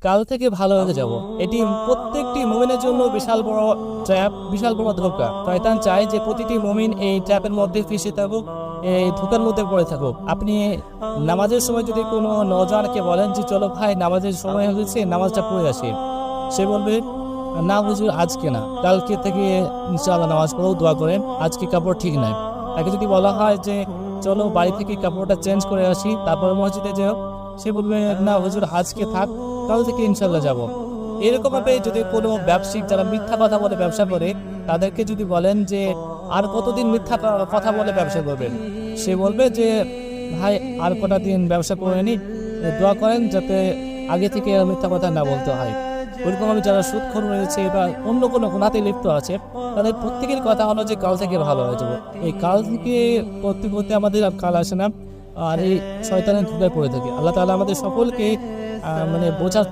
কাল থেকে ভালো হয়ে যাব। এটি প্রত্যেকটি মুমিনের জন্য বিশাল বড় ট্র্যাপ, বিশাল বড় ধোঁকা। শয়তান চায় যে প্রতিটি মুমিন এই ট্র্যাপের মধ্যে ফেঁসে থাকুক, এই ধোঁকার মধ্যে পড়ে থাকুক। আপনি নামাজের সময় যদি কোনো নওজোয়ানকে বলেন যে চলো ভাই নামাজের সময় হয়েছে, নামাজটা পড়ে আসি, সে বলবে না হুজুর আজকে না, কালকে থেকে ইনশাআল্লাহ নামাজ পড়ো, দোয়া করেন, আজকে কাপড় ঠিক নাই। তাকে যদি বলা হয় যে চলো বাড়ি থেকে কাপড়টা চেঞ্জ করে আসি তারপর মসজিদে যাও, সে বলবে না হুজুর আজকে থাক, কাল থেকে ইনশাআল্লাহ যাব। এরকম ভাবে যদি কোনো ব্যবসায়িক যারা মিথ্যা কথা বলে ব্যবসা করে, তাদেরকে যদি বলেন যে আর কতদিন মিথ্যা কথা বলে ব্যবসা করবেন, সে বলবে যে ভাই আর কটা দিন ব্যবসা করে নি, দোয়া করেন যাতে আগে থেকে আর মিথ্যা কথা না বলতে হয়। ওইরকমভাবে যারা সুদখোর রয়েছে বা অন্য কোনো গুনাতে লিপ্ত আছে, তাদের প্রত্যেকের কথা হলো যে কাল থেকে ভালো হয়ে যাবো। এই কাল থেকে করতে করতে আমাদের আর কাল আসে না, আর এই শয়তানের ধোঁকায় পড়ে থাকে। আল্লাহ তাআলা আমাদের সকলকে মানে বোঝার